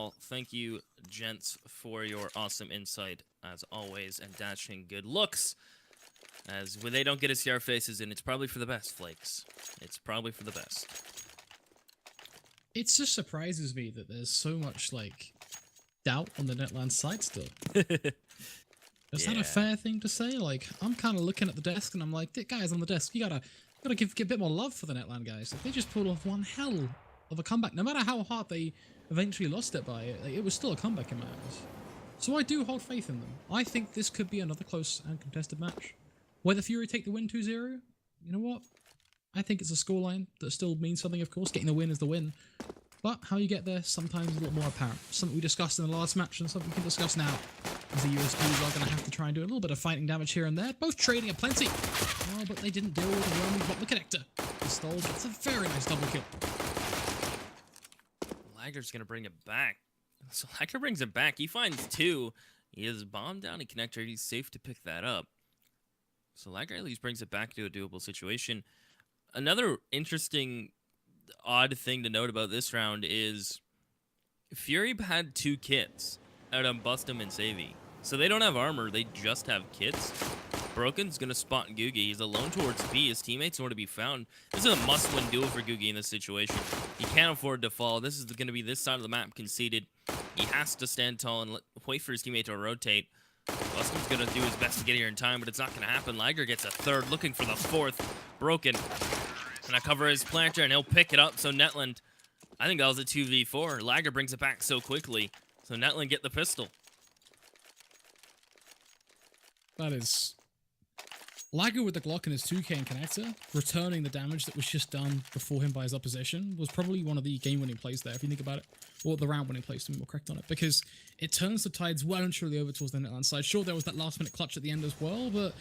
all. Thank you, gents, for your awesome insight, as always, and dashing good looks. As when they don't get to see our faces, and it's probably for the best, Flakes. It's probably for the best. It just surprises me that there's so much, like, doubt on the Netland side still. Is that a fair thing to say? Like, I'm kind of looking at the desk and I'm like, guys on the desk, you gotta give a bit more love for the Netland guys. Like, they just pulled off one hell of a comeback. No matter how hard they eventually lost it by, it was still a comeback in my eyes. So I do hold faith in them. I think this could be another close and contested match. Whether Fury take the win 2-0, you know what? I think it's a scoreline that still means something, of course. Getting the win is the win. But how you get there, sometimes a little more apparent. Something we discussed in the last match and something we can discuss now. As the USPs are going to have to try and do a little bit of fighting damage here and there. Both trading at plenty. Oh, but they didn't deal with the Roman block the connector. The stall gets a very nice double kill. Lager's going to bring it back. So Lager brings it back. He finds two. He has bombed down a connector. He's safe to pick that up. So Lager at least brings it back to a doable situation. Another interesting, odd thing to note about this round is Fury had two kits out on Bustum and Savvy. So they don't have armor, they just have kits. Broken's going to spot Googie. He's alone towards B. His teammates nowhere to be found. This is a must-win duel for Googie in this situation. He can't afford to fall. This is going to be this side of the map conceded. He has to stand tall and wait for his teammate to rotate. Bustum's going to do his best to get here in time, but it's not going to happen. Liger gets a third, looking for the fourth. Broken. Gonna cover his planter, and he'll pick it up. So Netland, I think that was a 2v4. Liger brings it back so quickly. So Netland get the pistol. That is... Liger with the Glock and his 2K and connector, returning the damage that was just done before him by his opposition, was probably one of the game-winning plays there, if you think about it. Or the round-winning plays, to be more correct on it. Because it turns the tides well and truly over towards the Netland side. Sure, there was that last-minute clutch at the end as well, but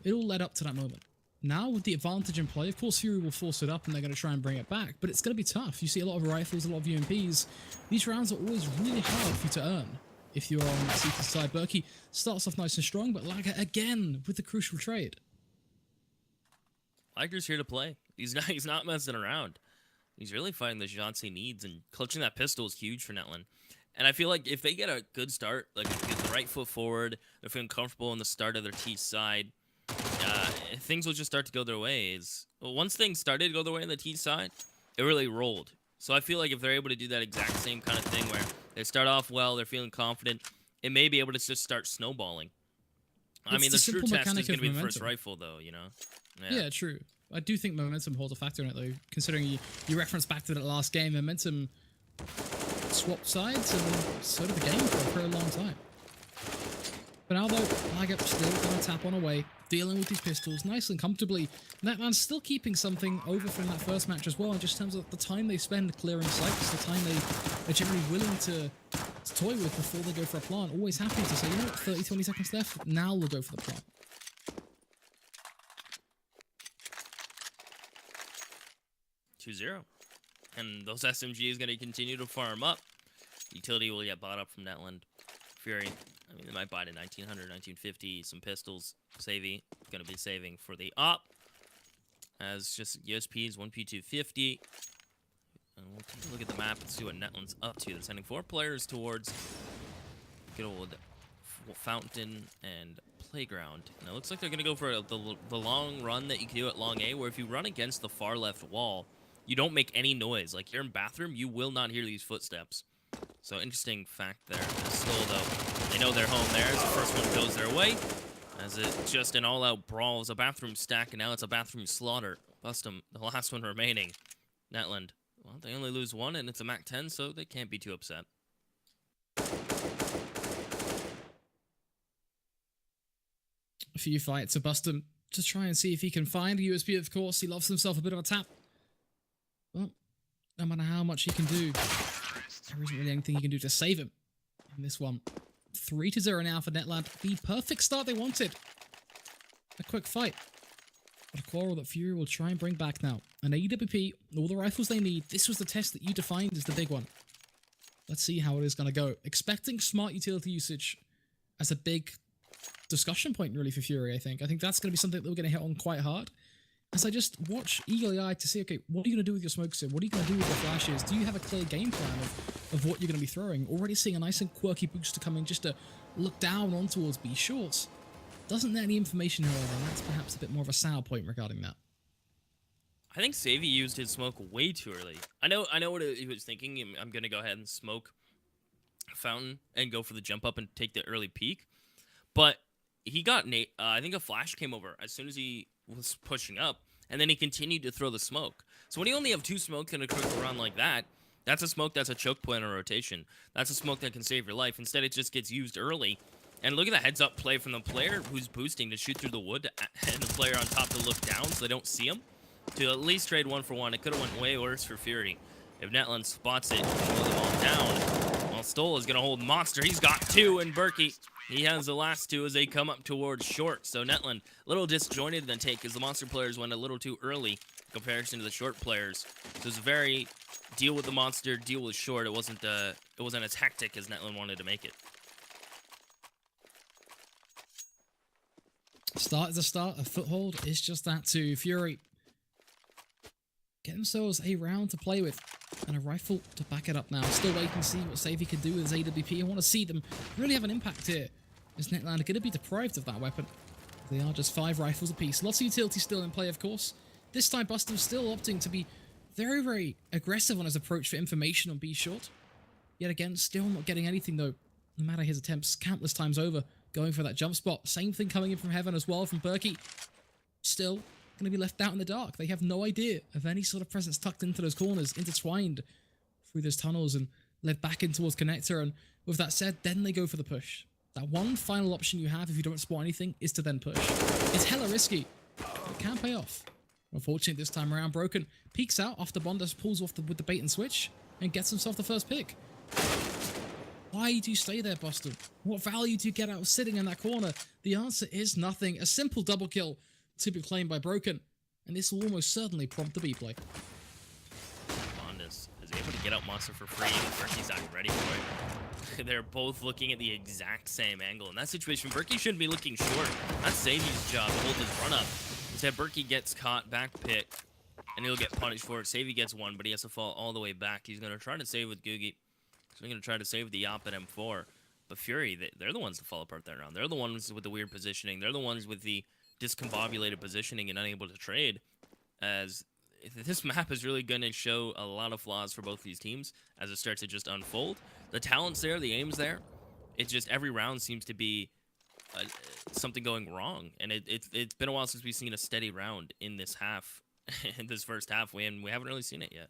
it all led up to that moment. Now, with the advantage in play, of course, Fury will force it up and they're going to try and bring it back, but it's going to be tough. You see a lot of rifles, a lot of UMPs. These rounds are always really hard for you to earn if you're on that CT side. Berkey starts off nice and strong, but Liger again with the crucial trade. Liger's here to play. He's not messing around. He's really fighting the shots he needs, and clutching that pistol is huge for Netland. And I feel like if they get a good start, like if they get the right foot forward, they're feeling comfortable in the start of their T side, things will just start to go their ways. Well, once things started to go their way on the T side, it really rolled. So I feel like if they're able to do that exact same kind of thing where they start off well, they're feeling confident, it may be able to just start snowballing. I mean, the true test is going to be the first rifle, though, you know? Yeah, true. I do think momentum holds a factor in it, though, considering you reference back to that last game. Momentum swapped sides, and so did the game for a very long time. But now, though, Liger still going to tap on away, dealing with these pistols nicely and comfortably. Netland's still keeping something over from that first match as well, in just terms of the time they spend clearing sites, the time they're generally willing to toy with before they go for a plant. Always happy to say, you know what, 30, 20 seconds left, now we'll go for the plant. And those SMGs going to continue to farm up. Utility will get bought up from Netland. Fury, I mean, they might buy it at 1900, 1950, some pistols. Savvy, going to be saving for the op. As just USPs, 1P250. And we'll take a look at the map and see what Netland's up to. They're sending 4 players towards good old Fountain and Playground. And it looks like they're going to go for the long run that you can do at long A, where if you run against the far left wall, you don't make any noise. Like, you're in bathroom, you will not hear these footsteps. So, interesting fact there. Still, though, they know they're home there as the first one goes their way. As it's just an all-out brawl. It's a bathroom stack, and now it's a bathroom slaughter. Bustum, the last one remaining. Netland, well, they only lose one, and it's a MAC-10, so they can't be too upset. A few fights, so Bustum to try and see if he can find a USB, of course. He loves himself a bit of a tap. Well, no matter how much he can do, there isn't really anything he can do to save him in this one. 3-0 now for Netland. The perfect start they wanted. A quick fight. But a quarrel that Fury will try and bring back now. An AWP, all the rifles they need. This was the test that you defined as the big one. Let's see how it is going to go. Expecting smart utility usage as a big discussion point, really, for Fury, I think. I think that's going to be something that we're going to hit on quite hard. as I just watch eagerly-eyed to see, okay, what are you going to do with your smokes here? What are you going to do with your flashes? Do you have a clear game plan of what you're going to be throwing? Already seeing a nice and quirky booster come in just to look down on towards B shorts. Doesn't there any information, however, and that's perhaps a bit more of a sour point regarding that. I think Savvy used his smoke way too early. I know what he was thinking. I'm going to go ahead and smoke Fountain and go for the jump up and take the early peek. But he got, I think a flash came over as soon as he was pushing up, and then he continued to throw the smoke. So when you only have 2 smokes in a critical round like that, that's a smoke that's a choke point or rotation. That's a smoke that can save your life. Instead, it just gets used early. And look at the heads-up play from the player who's boosting to shoot through the wood, and the player on top to look down so they don't see him. To at least trade 1 for 1. It could have went way worse for Fury. If Netland spots it, slow them all down. While Stoll is going to hold Monster. He's got 2, and Berkey, he has the last 2 as they come up towards short. So Netland, a little disjointed in the take because the Monster players went a little too early in comparison to the short players. So it's very deal with the Monster, deal with short. It wasn't as hectic as Netland wanted to make it. Start is a start. A foothold is just that too. Fury get themselves a round to play with and a rifle to back it up now. Still waiting to see what Savvy can do with his AWP. I want to see them really have an impact here. Is Netland going to be deprived of that weapon? They are just 5 rifles apiece. Lots of utility still in play, of course. This time, Bustum still opting to be very, very aggressive on his approach for information on B short. Yet again, still not getting anything though. No matter his attempts, countless times over, going for that jump spot. Same thing coming in from Heaven as well from Berkey. Still going to be left out in the dark. They have no idea of any sort of presence tucked into those corners, intertwined through those tunnels and led back in towards Connector. And with that said, then they go for the push. That one final option you have if you don't spot anything is to then push. It's hella risky, but it can pay off. Unfortunately, this time around, Broken peeks out after Bondas pulls off with the bait and switch and gets himself the first pick. Why do you stay there, Boston? What value do you get out of sitting in that corner? The answer is nothing. A simple double kill to be claimed by Broken, and this will almost certainly prompt the B play. Bondas is able to get out Monster for free, and Berkey's not ready for it. They're both looking at the exact same angle. In that situation, Berkey shouldn't be looking short. That's Savvy's job to hold his run up. Instead, Berkey gets caught, back pick, and he'll get punished for it. Savvy gets 1, but he has to fall all the way back. He's going to try to save with Googie. So he's going to try to save the op at M4. But Fury, they're the ones that fall apart that round. They're the ones with the weird positioning. They're the ones with the discombobulated positioning and unable to trade. As this map is really going to show a lot of flaws for both these teams as it starts to just unfold. The talent's there, the aim's there. It's just every round seems to be something going wrong. And it's been a while since we've seen a steady round in this half, in this first half. We haven't really seen it yet.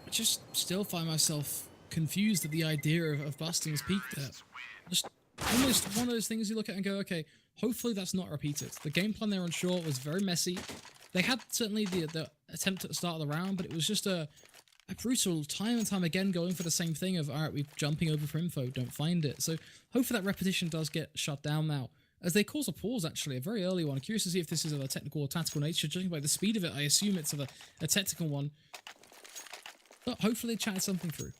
I just still find myself confused at the idea of busting his peak there. Just almost one of those things you look at and go, okay, hopefully that's not repeated. The game plan there on short was very messy. They had certainly the attempt at the start of the round, but it was just a brutal time and time again going for the same thing of, all right, we're jumping over for info, don't find it. So hopefully that repetition does get shut down now. As they cause a pause, actually, a very early one. Curious to see if this is of a technical or tactical nature. Judging by the speed of it, I assume it's of a technical one. But hopefully they chatted something through.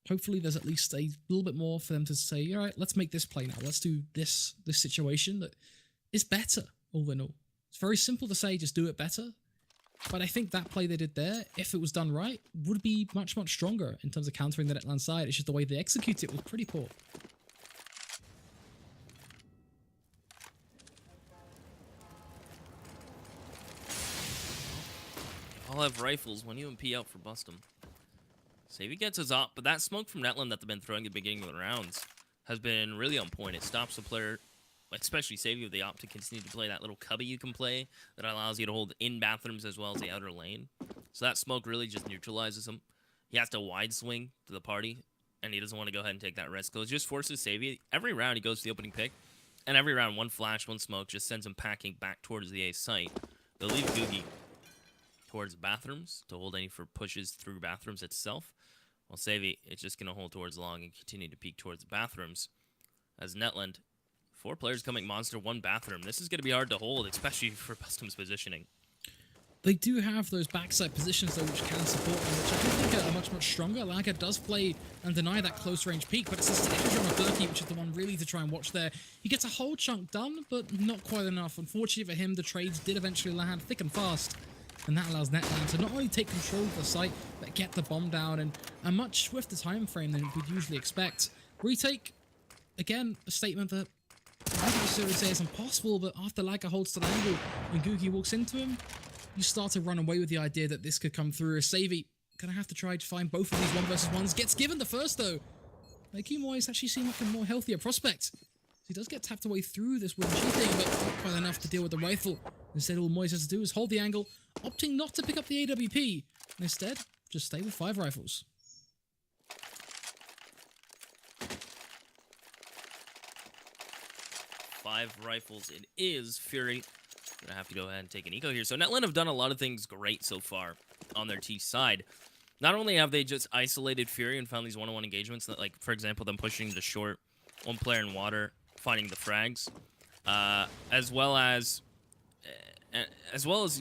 Hopefully there's at least a little bit more for them to say, all right, let's make this play now. Let's do this situation that is better, all in all. It's very simple to say, just do it better. But I think that play they did there, if it was done right, would be much, much stronger in terms of countering the Netland side. It's just the way they execute it was pretty poor. All have rifles. When UMP out for Bustum. Savvy gets his op, but that smoke from Netland that they've been throwing at the beginning of the rounds has been really on point. It stops the player, especially Savvy with the op, to continue to play that little cubby you can play that allows you to hold in bathrooms as well as the outer lane. So that smoke really just neutralizes him. He has to wide swing to the party, and he doesn't want to go ahead and take that risk. So it just forces Savvy. Every round he goes to the opening pick, and every round one flash, one smoke just sends him packing back towards the A site. They'll leave Googie towards bathrooms to hold any for pushes through bathrooms itself. While Savvy, it's just going to hold towards long and continue to peek towards the bathrooms. As Netland, 4 players coming Monster, 1 bathroom. This is going to be hard to hold, especially for Bustum's positioning. They do have those backside positions, though, which can support them, which I do think are much stronger. Lager does play and deny that close-range peek, but it's a strategy on a Berkey, which is the one really to try and watch there. He gets a whole chunk done, but not quite enough. Unfortunately for him, the trades did eventually land thick and fast, and that allows Netland to not only take control of the site, but get the bomb down in a much swifter time frame than we'd usually expect. Retake, again, a statement that I would necessarily say is impossible, but after Lager holds to the angle and Googie walks into him, you start to run away with the idea that this could come through. Savvy gonna have to try to find both of these 1v1s. Gets given the first, though. Moyes actually seemed like a more healthier prospect. He does get tapped away through this wooden sheathing, but not quite enough to deal with the rifle. Instead, all Moyes has to do is hold the angle, opting not to pick up the AWP, and instead, just stay with 5 rifles. Five rifles it is. Fury gonna have to go ahead and take an eco here. So Netland have done a lot of things great so far on their T side. Not only have they just isolated Fury and found these one-on-one engagements, that, like, for example, them pushing the short, one player in water, finding the frags, as well as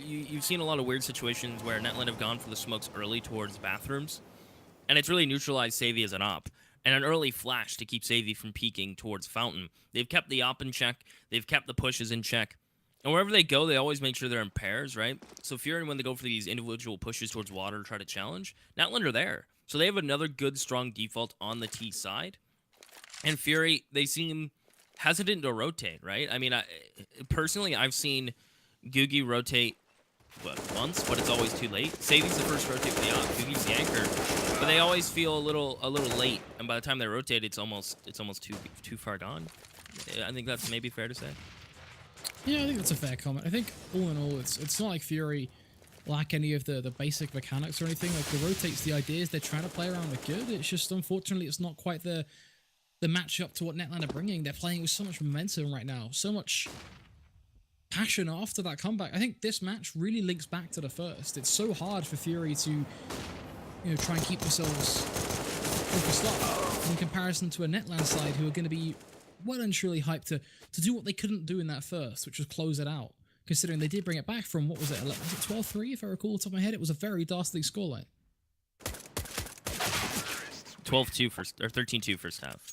you've seen a lot of weird situations where Netland have gone for the smokes early towards bathrooms, and it's really neutralized Savvy as an op. And an early flash to keep Savvy from peeking towards Fountain. They've kept the op in check. They've kept the pushes in check. And wherever they go, they always make sure they're in pairs, right? So Fury, when they go for these individual pushes towards water to try to challenge, Netland are there. So they have another good, strong default on the T side. And Fury, they seem hesitant to rotate, right? I mean, personally, I've seen Googie rotate once, but it's always too late. Savvy's the first rotate with the op. Googie's the anchor, but they always feel a little late. And by the time they rotate, it's almost too far gone. I think that's maybe fair to say. Yeah, I think that's a fair comment. I think all in all, it's not like Fury lack any of the basic mechanics or anything. Like, the rotates, the ideas they're trying to play around are good. It's just, unfortunately, it's not quite the matchup to what Netland are bringing. They're playing with so much momentum right now, so much passion after that comeback. I think this match really links back to the first. It's so hard for Fury to, try and keep themselves focused up in comparison to a Netland side who are going to be well and truly hyped to do what they couldn't do in that first, which was close it out. Considering they did bring it back from, what was it, was it 12-3 if I recall off the top of my head? It was a very dastardly scoreline. 12-2 first, or 13-2 first half.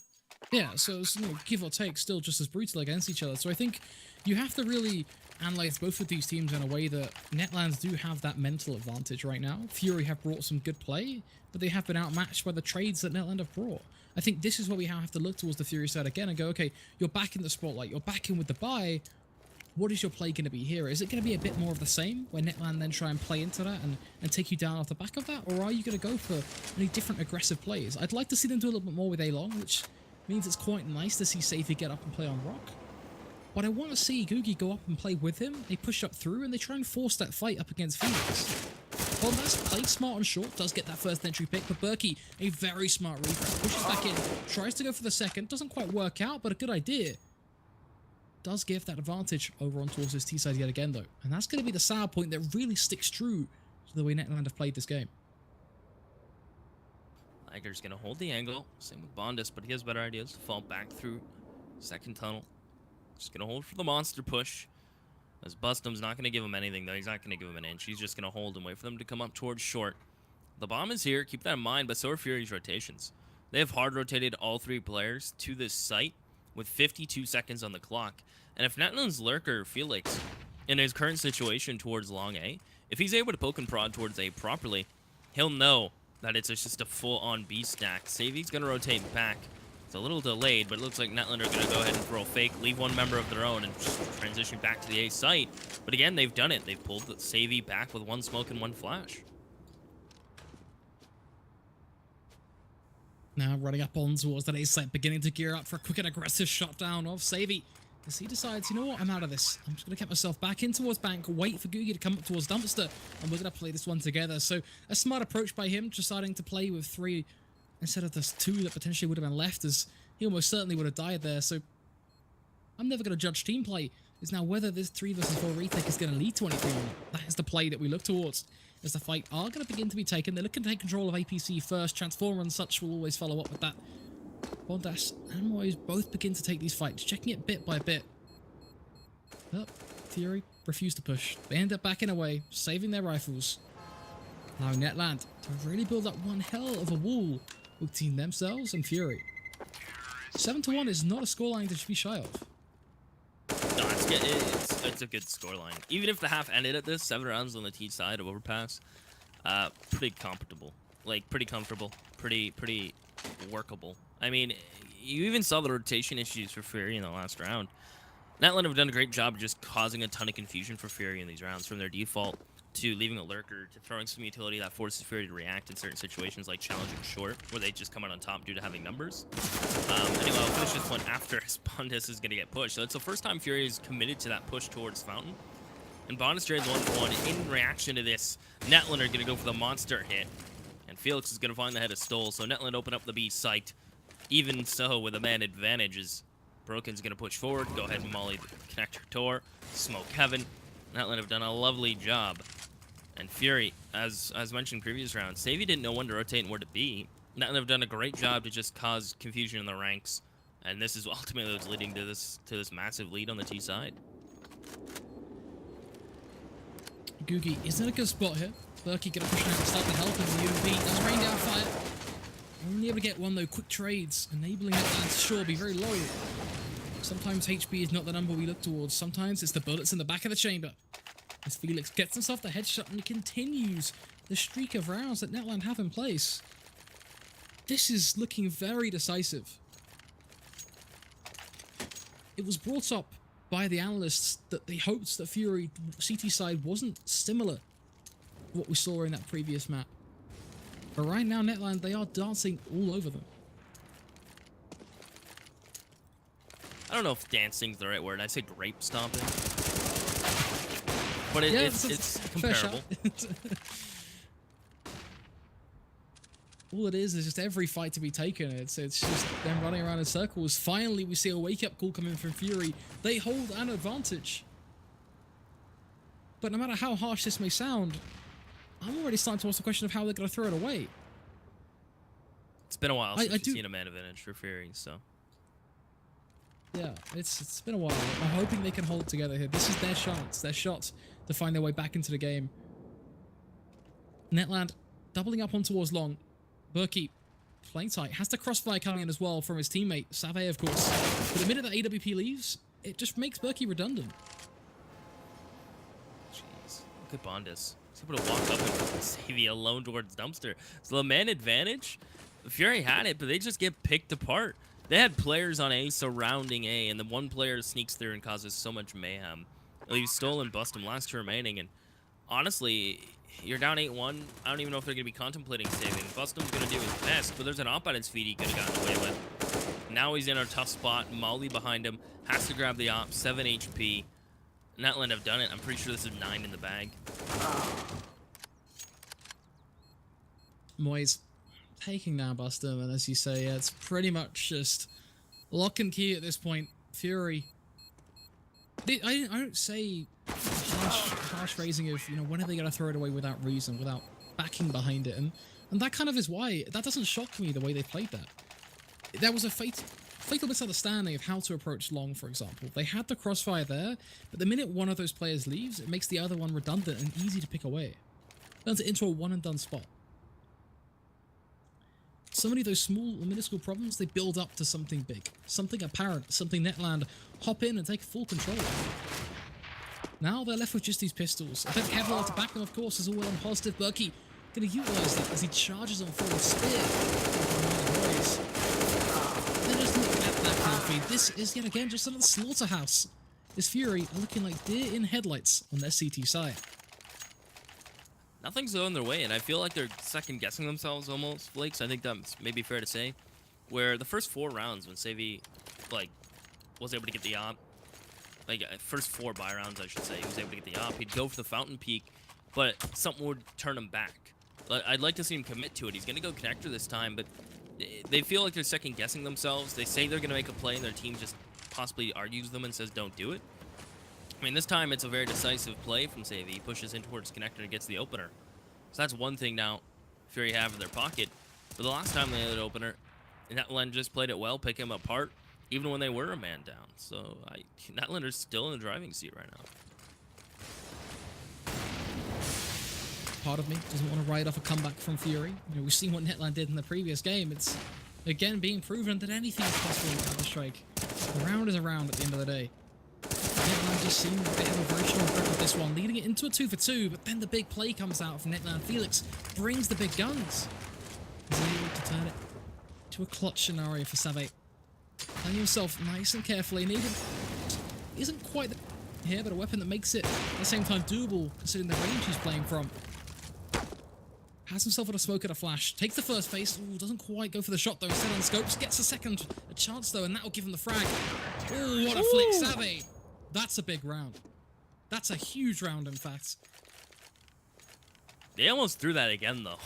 Yeah, so it's, give or take, still just as brutal against each other. So I think you have to really analyze both of these teams in a way that Netlands do have that mental advantage right now. Fury have brought some good play, but they have been outmatched by the trades that Netland have brought. I think this is where we have to look towards the Fury side again and go, okay, you're back in the spotlight, you're back in with the buy. What is your play going to be here? Is it going to be a bit more of the same, where Netland then try and play into that and take you down off the back of that? Or are you going to go for any different aggressive plays? I'd like to see them do a little bit more with A-Long, which means it's quite nice to see Savvy get up and play on Rock. But I want to see Googie go up and play with him. They push up through and they try and force that fight up against Phoenix. Well, that's played smart and short, does get that first entry pick, but Berkey, a very smart refresh, pushes back in, tries to go for the second, doesn't quite work out, but a good idea. Does give that advantage over on towards his T-side yet again, though. And that's going to be the sour point that really sticks true to the way Netland have played this game. Liger's going to hold the angle, same with Bondus, but he has better ideas to fall back through second tunnel. Just going to hold for the monster push. As Bustum's not going to give him anything, though. He's not going to give him an inch. He's just going to hold and wait for them to come up towards short. The bomb is here. Keep that in mind, but so are Fury's rotations. They have hard rotated all three players to this site with 52 seconds on the clock. And if Netland's lurker, Felix, in his current situation towards long A, if he's able to poke and prod towards A properly, he'll know that it's just a full-on B stack. Savvy's going to rotate back. It's a little delayed, but it looks like Netland are going to go ahead and throw a fake, leave one member of their own, and just transition back to the A site. But again, they've done it. They've pulled Savvy back with one smoke and one flash. Now running up on towards that A site, beginning to gear up for a quick and aggressive shot down of Savvy. As he decides, you know what, I'm out of this. I'm just going to get myself back in towards Bank, wait for Googie to come up towards Dumpster, and we're going to play this one together. So a smart approach by him, deciding to play with 3 instead of the 2 that potentially would have been left, as he almost certainly would have died there. So I'm never going to judge team play. It's now whether this 3 versus 4 retake is going to lead to anything or not. That is the play that we look towards, as the fight are going to begin to be taken. They're looking to take control of APC first. Transformer and such will always follow up with that. Bondas and Moyes both begin to take these fights, checking it bit by bit. Oh, Fury refuse to push. They end up backing away, saving their rifles. Now Netland to really build up one hell of a wall between themselves and Fury. 7-1 is not a scoreline to be shy of. No, it's a good scoreline. Even if the half ended at this, 7 rounds on the T side of Overpass, pretty comfortable. Like, pretty comfortable. Pretty workable. I mean, you even saw the rotation issues for Fury in the last round. Netland have done a great job of just causing a ton of confusion for Fury in these rounds, from their default to leaving a lurker to throwing some utility that forces Fury to react in certain situations like challenging short, where they just come out on top due to having numbers. Anyway, I'll finish this one after Bondus is going to get pushed. So it's the first time Fury is committed to that push towards Fountain. And Bondus trades 1-1. In reaction to this, Netland are going to go for the monster hit. And Felix is going to find the head of Stole. So Netland open up the B site. Even so, with a man advantage, is Broken's going to push forward. Go ahead and molly the connector door. Smoke Heaven. Netland have done a lovely job. And Fury, as mentioned previous rounds, Savvy didn't know when to rotate and where to be. Netland have done a great job to just cause confusion in the ranks, and this is ultimately what's leading to this massive lead on the T side. Googie is in a good spot here. Berkey gonna push out to start the help, and the UMP does rain down fire. Only able to get one though. Quick trades, enabling Netland to sure be very low. Sometimes HP is not the number we look towards. Sometimes it's the bullets in the back of the chamber. As Felix gets himself the headshot and continues the streak of rounds that Netland have in place. This is looking very decisive. It was brought up by the analysts that they hoped that Fury CT side wasn't similar to what we saw in that previous map. But right now, Netland, they are dancing all over them. I don't know if dancing's the right word. I'd say grape stomping. But it's comparable. All it is just every fight to be taken. It's just them running around in circles. Finally, we see a wake-up call coming from Fury. They hold an advantage. But no matter how harsh this may sound, I'm already starting to ask the question of how they're going to throw it away. It's been a while since we've seen a man advantage for Fury, so... Yeah, it's been a while. I'm hoping they can hold it together here. This is their chance, their shot to find their way back into the game. Netland doubling up on towards long. Berkey playing tight. Has the crossfire coming in as well from his teammate, Save, of course. But the minute that AWP leaves, it just makes Berkey redundant. Jeez. Look at Bondus. He's able to walk up and Savvy alone towards Dumpster. So the man advantage, Fury had it, but they just get picked apart. They had players on A surrounding A, and the one player sneaks through and causes so much mayhem. Leaves Stolen, bust him, last two remaining, and honestly, you're down 8-1. I don't even know if they're going to be contemplating saving. Bustum's going to do his best, but there's an op at his feet he could have gotten away with. Now he's in a tough spot. Molly behind him. Has to grab the op. 7 HP. Netland have done it. I'm pretty sure this is 9 in the bag. Moyes taking down Bustum, and as you say, yeah, it's pretty much just lock and key at this point. Fury. I don't say harsh phrasing of, you know, when are they going to throw it away without reason, without backing behind it, and that kind of is why that doesn't shock me the way they played that. There was a fatal misunderstanding of how to approach long, for example. They had the crossfire there, but the minute one of those players leaves, it makes the other one redundant and easy to pick away. Turns it into a one and done spot. So many of those small or minuscule problems, they build up to something big, something apparent, something Netland hop in and take full control of. Now they're left with just these pistols. I think Kevlar to back them, of course, is all well and positive. Berkey going to utilize that as he charges on forward spear. They're just looking at that kill feed. This is yet again just another slaughterhouse. This Fury are looking like deer in headlights on their CT side. Nothing's going their way, and I feel like they're second-guessing themselves almost, Flakes. I think that's maybe fair to say. Where the first 4 rounds, when Savvy, like, was able to get the op, like, first 4 buy rounds, I should say, he was able to get the op, he'd go for the fountain peak, but something would turn him back. I'd like to see him commit to it. He's going to go connector this time, but they feel like they're second-guessing themselves. They say they're going to make a play, and their team just possibly argues them and says, don't do it. I mean, this time it's a very decisive play from Savvy. He pushes in towards connector and gets the opener. So that's one thing now Fury have in their pocket. But the last time they had an opener, Netland just played it well, pick him apart, even when they were a man down. So Netland is still in the driving seat right now. part of me doesn't want to ride off a comeback from Fury. You know, we've seen what Netland did in the previous game. It's, again, being proven that anything is possible in Counter-Strike. A round is a round at the end of the day. Netland just seemed like they have a very strong grip with this one, leading it into a 2-for-2, but then the big play comes out from Netland. Felix brings the big guns. He's able to turn it to a clutch scenario for Save. Playing himself nice and carefully, and even isn't quite here, but a weapon that makes it at the same time doable, considering the range he's playing from. Has himself at a smoke and a flash. Takes the first face. Ooh, doesn't quite go for the shot though. Instead on scopes. Gets a chance though, and that'll give him the frag. Ooh, what a flick, Save. That's a big round. That's a huge round, in fact. They almost threw that again though.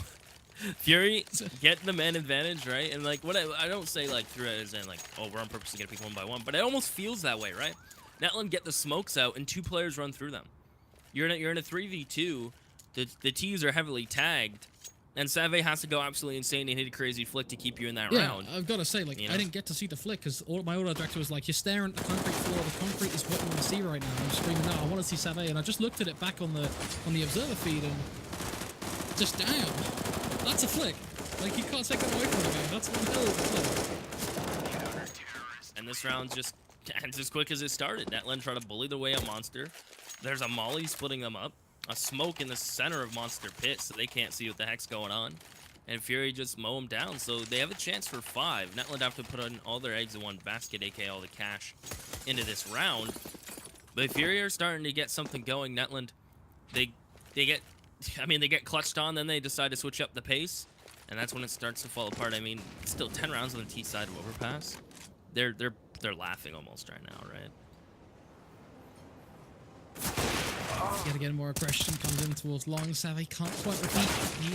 Fury get the man advantage, right? And like, what I don't say like threw it as in like, oh, we're on purpose gonna pick one by one, but it almost feels that way, right? Netland get the smokes out and 2 players run through them. You're in a 3v2. The T's are heavily tagged, and Save has to go absolutely insane and hit a crazy flick to keep you in that round. I've got to say, like, I didn't get to see the flick because my auto director was like, you're staring at the concrete floor. The concrete is what you want to see right now. I'm screaming, no, I want to see Save, and I just looked at it back on the observer feed, and just damn, that's a flick. Like, you can't take that away from the game. That's one hell of a flick. And this round just ends as quick as it started. Netland try to bully their way up Monster. There's a molly splitting them up. A smoke in the center of Monster Pit, so they can't see what the heck's going on. And Fury just mow them down, so they have a chance for 5. Netland have to put on all their eggs in one basket, aka all the cash, into this round. But Fury are starting to get something going. Netland, they get clutched on, then they decide to switch up the pace, and that's when it starts to fall apart. I mean, it's still 10 rounds on the T side of Overpass. They're laughing almost right now, right? Yet again, more aggression comes in towards Long. Save can't quite repeat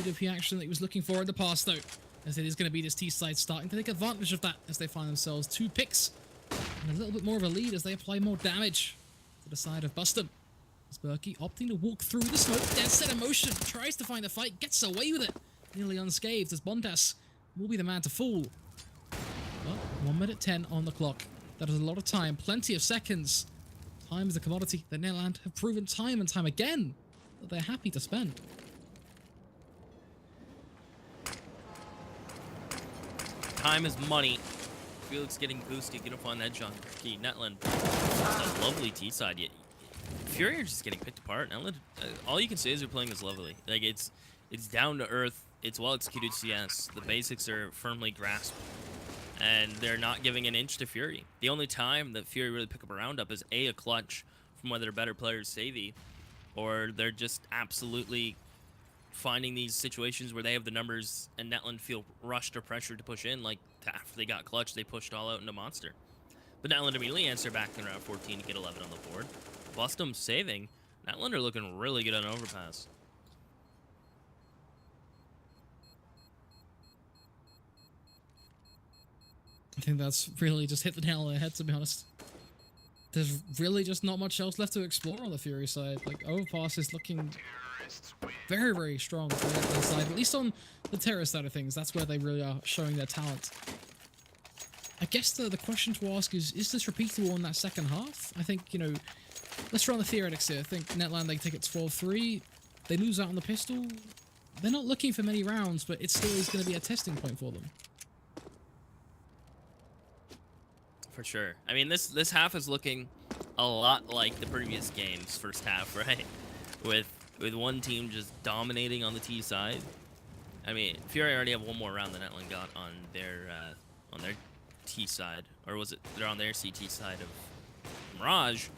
the EWP action that he was looking for in the past, though, as it is going to be this T-side starting to take advantage of that as they find themselves 2 picks and a little bit more of a lead as they apply more damage to the side of Bustum. As Berkey opting to walk through the smoke, dead set in motion, tries to find the fight, gets away with it, nearly unscathed as Bondas will be the man to fall. Well, 1 minute 10 on the clock. That is a lot of time, plenty of seconds. Time is a commodity that Netland have proven time and time again that they're happy to spend. Time is money. Felix getting boosted, get up on edge on key. Netland, a lovely T side. Yet Fury are just getting picked apart. Netland, all you can say is they're playing this lovely. Like it's down to earth. It's well executed CS. The basics are firmly grasped. And they're not giving an inch to Fury. The only time that Fury really pick up a round up is a clutch from whether better players Savvy, or they're just absolutely finding these situations where they have the numbers and Netland feel rushed or pressured to push in. Like after they got clutch, they pushed all out into Monster. But Netland immediately answered back in round 14 to get 11 on the board. Bustum saving. Netland are looking really good on Overpass. I think that's really just hit the nail on the head, to be honest. There's really just not much else left to explore on the Fury side. Like, Overpass is looking very, very strong on the side, at least on the terrorist side of things. That's where they really are showing their talent. I guess the question to ask is this repeatable in that second half? I think, you know, let's run the theoretics here. I think Netland, they take it to 4-3. They lose out on the pistol. They're not looking for many rounds, but it still is going to be a testing point for them. For sure. I mean, this half is looking a lot like the previous game's first half, right? With one team just dominating on the T side. I mean, Fury already have one more round than Netland got on their T side, or was it they're on their CT side of Mirage?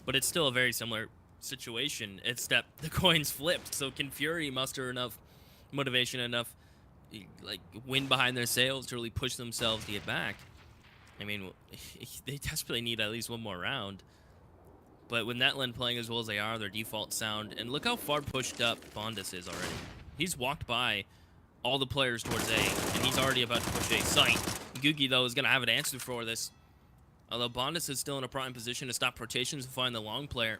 But it's still a very similar situation, except the coins flipped. So can Fury muster enough motivation, enough like wind behind their sails to really push themselves to get back? I mean, they desperately need at least one more round. But with Netland playing as well as they are, their default sound, and look how far pushed up Bondas is already. He's walked by all the players towards A, and he's already about to push A site. Gugi, though, is going to have an answer for this. Although Bondas is still in a prime position to stop rotations and find the long player,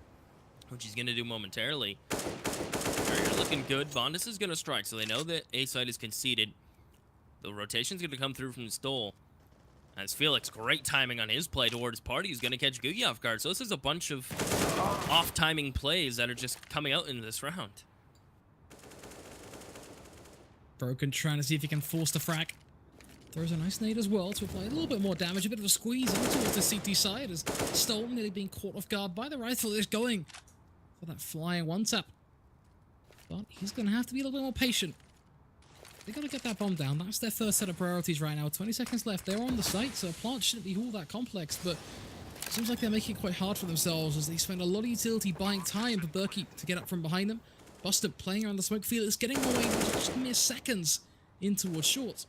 which he's going to do momentarily. They're looking good. Bondas is going to strike, so they know that A site is conceded. The rotation's going to come through from the stole. As Felix, great timing on his play towards Party, is going to catch Gugi off guard. So this is a bunch of off-timing plays that are just coming out in this round. Broken trying to see if he can force the frag. Throws a nice nade as well to apply a little bit more damage, a bit of a squeeze in towards the CT side as Stolen nearly being caught off guard by the rifle. Is going for that flying one tap. But he's going to have to be a little bit more patient. They got to get that bomb down. That's their first set of priorities right now. 20 seconds left. They're on the site, so a plant shouldn't be all that complex, but it seems like they're making it quite hard for themselves as they spend a lot of utility buying time for Berkey to get up from behind them. Buster playing around the smoke field. It's getting away just mere seconds in towards short.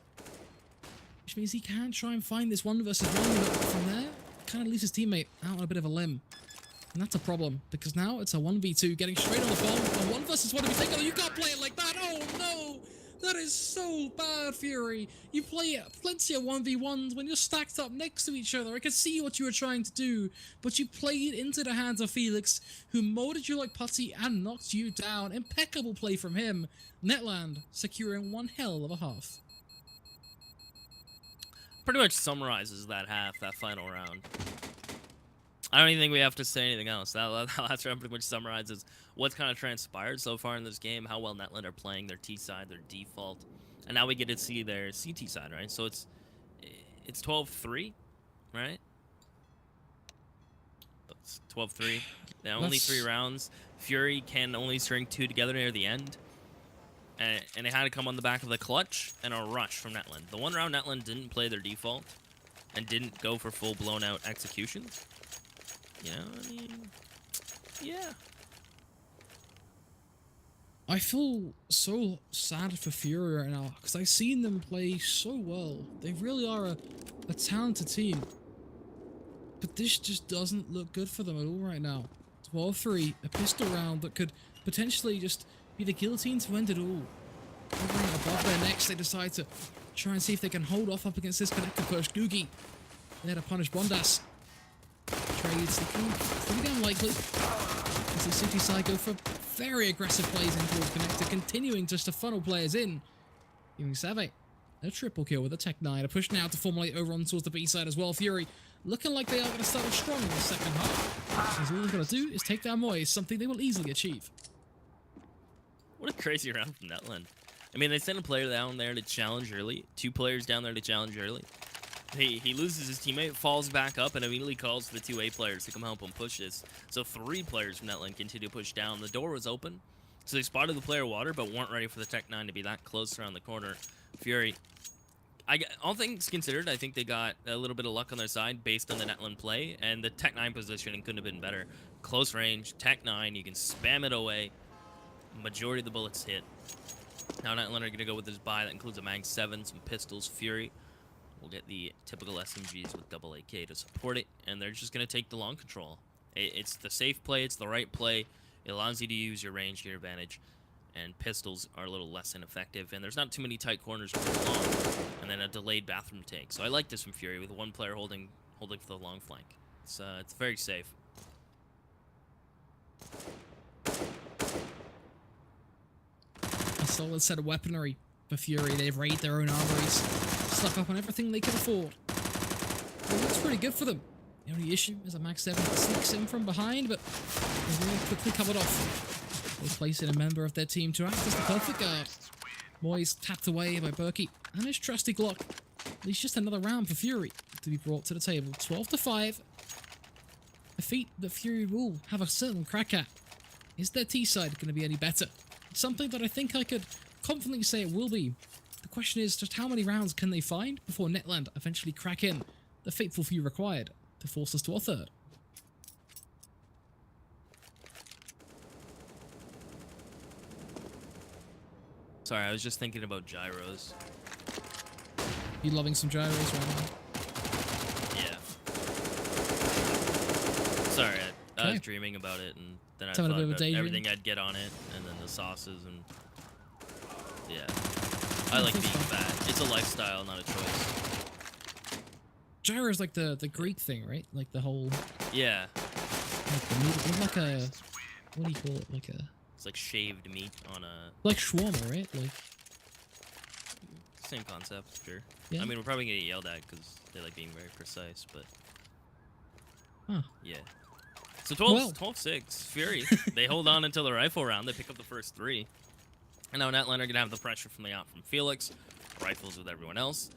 Which means he can try and find this 1 versus 1, but from there, kind of leaves his teammate out on a bit of a limb. And that's a problem, because now it's a 1v2, getting straight on the bomb. A 1 versus 1 if you think, oh, you can't play it like that. Oh, no! That is so bad, Fury. You play plenty of 1v1s when you're stacked up next to each other. I can see what you were trying to do, but you played into the hands of Felix, who molded you like putty and knocked you down. Impeccable play from him. Netland securing one hell of a half. Pretty much summarizes that half, that final round. I don't even think we have to say anything else. That last round pretty much summarizes what's kind of transpired so far in this game, how well Netland are playing their T side, their default, and now we get to see their CT side, right? So it's 12-3, right? It's 12-3. Now only 3 rounds. Fury can only string 2 together near the end. And it had to come on the back of the clutch and a rush from Netland. The one round Netland didn't play their default and didn't go for full blown out executions. You know, I mean, yeah. I feel so sad for Fury right now because I've seen them play so well. They really are a talented team. But this just doesn't look good for them at all right now. 12-3, a pistol round that could potentially just be the guillotine to end it all. Hovering above their necks, they decide to try and see if they can hold off up against this connector push. Googie there to punish Bondas. Trades looking pretty damn likely as the City side go for very aggressive plays in towards connector, continuing just to funnel players in. Giving Save a triple kill with a Tech 9. A push now to formulate over on towards the B side as well. Fury looking like they are going to start off strong in the second half. Because all they've got to do is take down Moy, something they will easily achieve. What a crazy round from Netland. I mean, they sent a player down there to challenge early. 2 players down there to challenge early. He loses his teammate, falls back up, and immediately calls for the 2 A players to come help him push this. So 3 players from Netland continue to push down. The door was open, so they spotted the player water, but weren't ready for the Tech 9 to be that close around the corner. Fury, all things considered, I think they got a little bit of luck on their side based on the Netland play, and the Tech 9 positioning couldn't have been better. Close range, Tech 9, you can spam it away. Majority of the bullets hit. Now Netland are going to go with this buy that includes a Mag 7, some pistols. Fury will get the typical SMGs with double AK to support it, and they're just going to take the long control. It's the safe play, it's the right play. It allows you to use your range to your advantage, and pistols are a little less ineffective, and there's not too many tight corners for long, and then a delayed bathroom take. So I like this from Fury with 1 player holding for the long flank. It's very safe. A solid set of weaponry for Fury. They've raided their own armories, stuck up on everything they could afford. It looks pretty good for them. The only issue is a Mag 7 that sneaks in from behind, but they're really quickly covered off. They place in a member of their team to act as the perfect guard. Moy's tapped away by Berkey and his trusty Glock. Leaves just another round for Fury to be brought to the table. 12-5. A feat that Fury will have a certain crack at. Is their T-side going to be any better? It's something that I think I could confidently say it will be. The question is just how many rounds can they find before Netland eventually crack in the fateful few required to force us to our third. Sorry, I was just thinking about gyros. You loving some gyros right now? Yeah. Sorry, I was dreaming about it, and then I thought about everything I'd get on it, and then the sauces, and yeah. I like being fat. It's a lifestyle, not a choice. Gyro is like the Greek thing, right? Like the whole... Yeah. Like the meat, it's like a... What do you call it? Like a... It's like shaved meat on a... Like shawarma, right? Like... Same concept, sure. Yeah. I mean, we're probably going to get yelled at because they like being very precise, but... Huh. Yeah. So 12-6, Fury. They hold on until the rifle round. They pick up the first 3. And now Netland are going to have the pressure from the op from Felix, rifles with everyone else.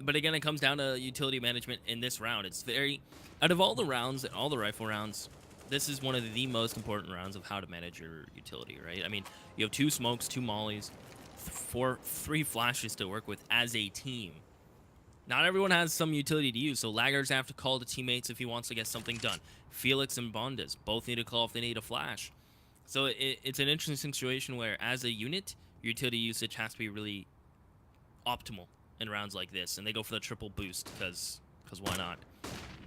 But again, it comes down to utility management in this round. It's very, out of all the rounds, all the rifle rounds, this is one of the most important rounds of how to manage your utility, right? I mean, you have 2 smokes, 2 mollies, 3 flashes to work with as a team. Not everyone has some utility to use, so Laggers have to call to teammates if he wants to get something done. Felix and Bondas both need to call if they need a flash. So it's an interesting situation where, as a unit, your utility usage has to be really optimal in rounds like this, and they go for the triple boost because why not?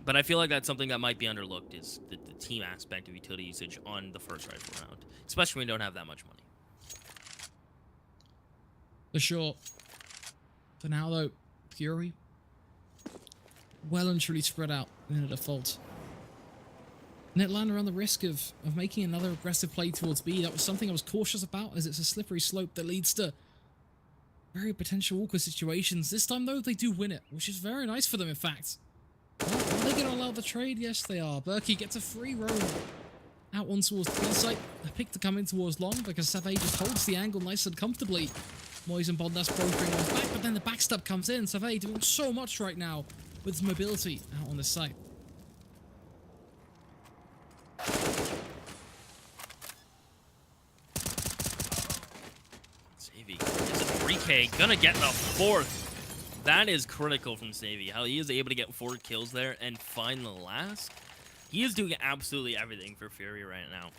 But I feel like that's something that might be underlooked, is the team aspect of utility usage on the first rifle round, especially when you don't have that much money. For sure. For now, though, Fury, well and truly spread out in a default. Netland are on the risk of making another aggressive play towards B. That was something I was cautious about, as it's a slippery slope that leads to very potential awkward situations. This time, though, they do win it, which is very nice for them, in fact. Well, are they going to allow the trade? Yes, they are. Berkey gets a free roam out one towards the B site. A pick to come in towards long, because Savay just holds the angle nice and comfortably. Moise and Bondas brokering on back, but then the backstab comes in. Savay doing so much right now with his mobility out on this site. Savvy is a 3K, gonna get the 4th. That is critical from Savvy, how he is able to get 4 kills there and find the last. He is doing absolutely everything for Fury right now.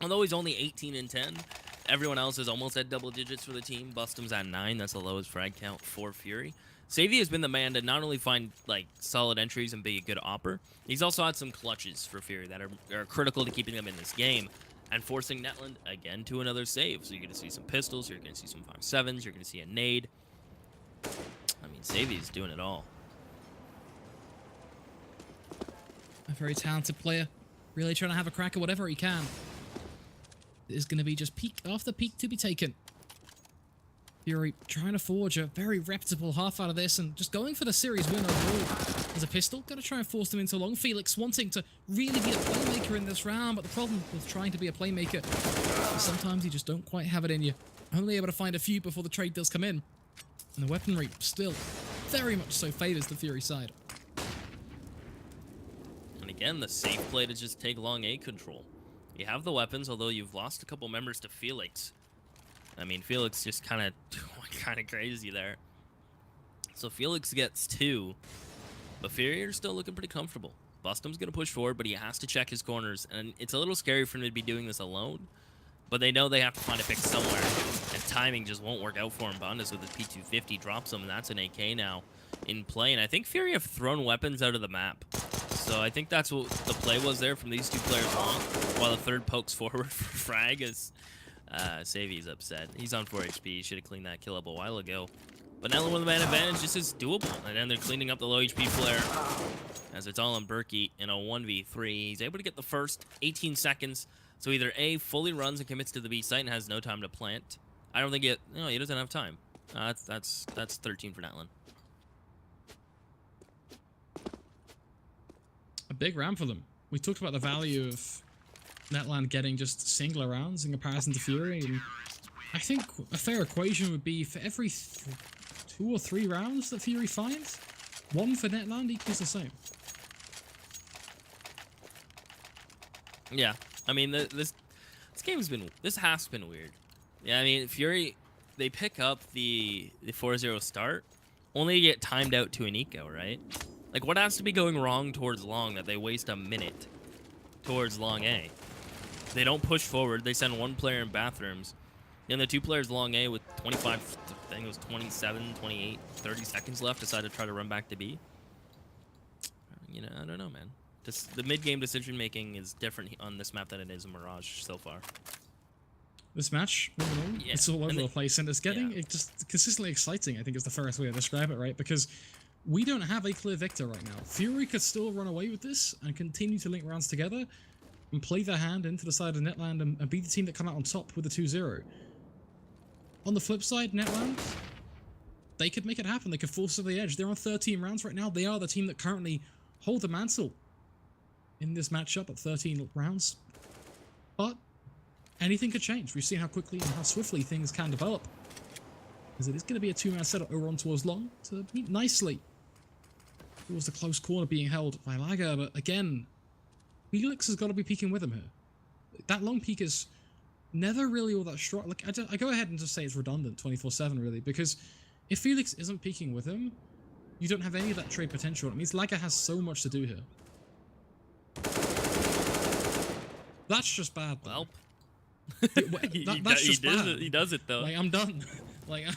Although he's only 18 and 10, everyone else is almost at double digits for the team. Bustum's at 9, that's the lowest frag count for Fury. Savvy has been the man to not only find like solid entries and be a good opper, he's also had some clutches for Fury that are critical to keeping them in this game and forcing Netland again to another save. So you're going to see some pistols, you're going to see some 5.7s, you're going to see a nade. I mean, Savvy's doing it all. A very talented player, really trying to have a crack at whatever he can. It is going to be just peak after peak to be taken. Fury trying to forge a very reputable half out of this and just going for the series win overall. As a pistol, going to try and force them into long. Felix wanting to really be a playmaker in this round, but the problem with trying to be a playmaker is sometimes you just don't quite have it in you. Only able to find a few before the trade does come in. And the weaponry still very much so favors the Fury side. And again, the safe play to just take long A control. You have the weapons, although you've lost a couple members to Felix. I mean, Felix just kind of crazy there. So Felix gets 2, but Fury are still looking pretty comfortable. Bustum's going to push forward, but he has to check his corners, and it's a little scary for him to be doing this alone, but they know they have to find a pick somewhere, and timing just won't work out for him. Bondas with his P250 drops him, and that's an AK now in play, and I think Fury have thrown weapons out of the map. So I think that's what the play was there from these 2 players long, while the third pokes forward for frag as Savvy's upset. He's on 4 HP. He should have cleaned that kill up a while ago. But Netland with the man advantage, this is doable. And then they're cleaning up the low HP flare as it's all on Berkey in a 1v3. He's able to get the first 18 seconds. So either A, fully runs and commits to the B site and has no time to plant. I don't think he doesn't have time. That's 13 for Netland. A big round for them. We talked about the value of Netland getting just singular rounds in comparison to Fury, and I think a fair equation would be for every 2 or 3 rounds that Fury finds, 1 for Netland equals the same. Yeah, I mean, this has been weird. Yeah, I mean, Fury, they pick up the 4-0 start, only to get timed out to an eco, right? Like, what has to be going wrong towards long that they waste a minute towards long A? They don't push forward. They send 1 player in bathrooms. And the 2 players long A with 25, I think it was 27, 28, 30 seconds left decide to try to run back to B. You know, I don't know, man. Just the mid-game decision-making is different on this map than it is in Mirage so far. This match, Yeah. it's all over the place, and it's getting just consistently exciting, I think is the first way to describe it, right? Because we don't have a clear victor right now. Fury could still run away with this and continue to link rounds together and play their hand into the side of Netland and be the team that come out on top with the 2-0. On the flip side, Netland, they could make it happen. They could force to the edge. They're on 13 rounds right now. They are the team that currently hold the mantle in this matchup at 13 rounds. But anything could change. We've seen how quickly and how swiftly things can develop. Because it is going to be a two-man setup over on towards long to meet nicely. It was the close corner being held by Lager, but again, Felix has got to be peeking with him here. That long peek is never really all that strong. Like, I go ahead and just say it's redundant 24/7, really, because if Felix isn't peeking with him, you don't have any of that trade potential. It means Lager has so much to do here. That's just bad, though. Well, that's just bad. He does it though. Like, I'm done. Like,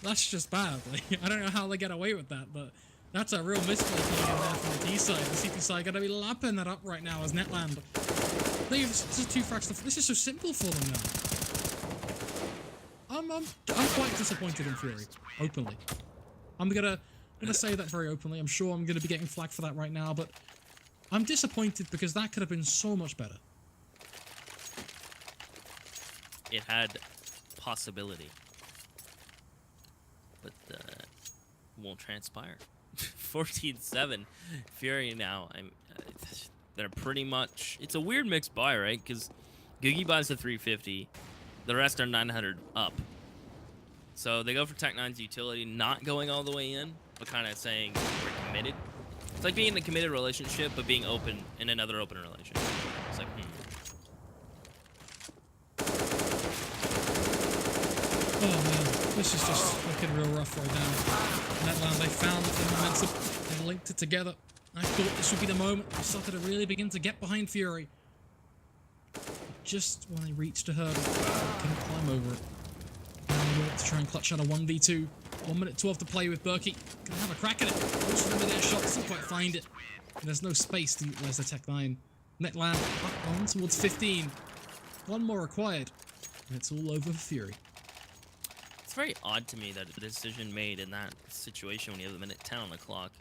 that's just bad. Like, I don't know how they get away with that, but that's a real misplay coming in there from the D side. The CT side going to be lapping that up right now as Netland. This is 2 frags. This is so simple for them now. I'm quite disappointed in Fury, openly. I'm gonna say that very openly. I'm sure I'm gonna be getting flagged for that right now, but I'm disappointed because that could have been so much better. It had possibility, but won't transpire. 14-7, Fury now. They're pretty much. It's a weird mixed buy, right? Because Googie buys the 350, the rest are 900 up. So they go for Tech9's utility, not going all the way in, but kind of saying we're committed. It's like being in a committed relationship, but being open in another open relationship. It's like, Oh man, this is just looking real rough right now. Netland, they found the momentum, they linked it together. I thought this would be the moment they started to really begin to get behind Fury. Just when they reached a hurdle, they couldn't climb over it. Now they want to try and clutch out a 1v2. 1 minute 12 to play with Berkey. Gonna have a crack at it. Goes for the mid-air shot, doesn't quite find it. And there's no space to utilize the Tech9. Netland up on towards 15. One more required. And it's all over for Fury. it's very odd to me that the decision made in that situation when you have a minute 10 on the clock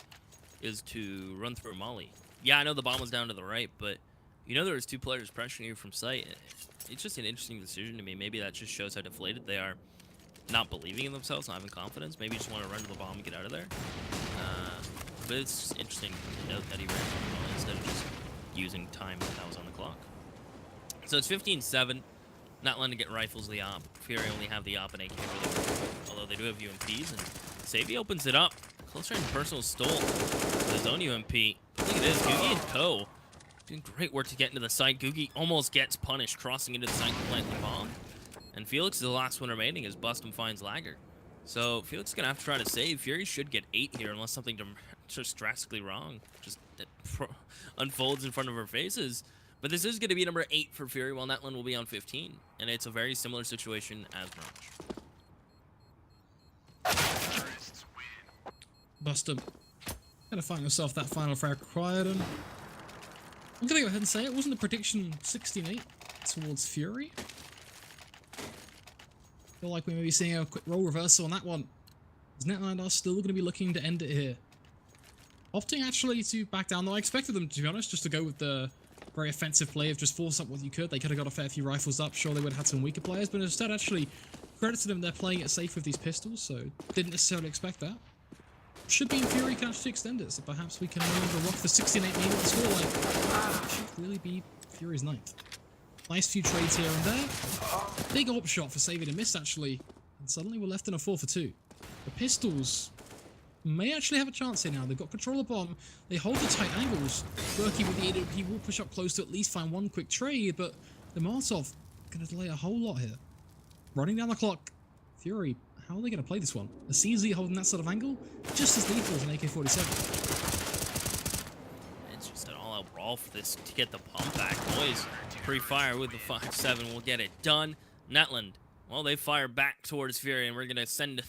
is to run through a molly. Yeah, I know the bomb was down to the right, but you know there was 2 players pressuring you from sight. It's just an interesting decision to me. Maybe that just shows how deflated they are, not believing in themselves, not having confidence. Maybe just want to run to the bomb and get out of there. But it's just interesting to note that he ran through the molly instead of just using time that was on the clock. So it's 15-7. Netland to get rifles the op. Fury only have the op and AK really, although they do have UMPs, and Savvy opens it up. Close range personal stole with his own UMP. Look at this, Googie and Co. Doing great work to get into the site. Googie almost gets punished, crossing into the site to plant the bomb. And Felix is the last one remaining as Bustum finds Lager. So Felix is going to have to try to save. Fury should get 8 here unless something just drastically wrong just unfolds in front of our faces. But this is going to be number 8 for Fury, while Netland will be on 15. And it's a very similar situation as Mirage. Bustum gonna find himself that final frag required, and I'm gonna go ahead and say it wasn't a prediction 16-8 towards Fury. Feel like we may be seeing a quick role reversal on that one, as Netland are still gonna be looking to end it here. Opting actually to back down, though I expected them, to be honest, just to go with the very offensive play of just force up what you could. They could have got a fair few rifles up, sure they would have had some weaker players, but instead actually credit to them, they're playing it safe with these pistols, so didn't necessarily expect that. Should be in Fury can actually extend it, so perhaps we can no longer rock the 16-8 lead at the scoreline. It should really be Fury's 9th. Nice few trades here and there. Big op shot for Savvy to miss, actually, and suddenly we're left in a 4 for 2. The pistols may actually have a chance here now. They've got control of bomb. They hold the tight angles. Berkey with the AWP, he will push up close to at least find one quick trade, but the Molotov going to delay a whole lot here. Running down the clock. Fury, how are they going to play this one? A CZ holding that sort of angle? Just as lethal as an AK-47. It's just an all-out brawl for this to get the pump back. Boys, pre-fire with the 5-7 will get it done. Netland, well, they fire back towards Fury, and we're going to send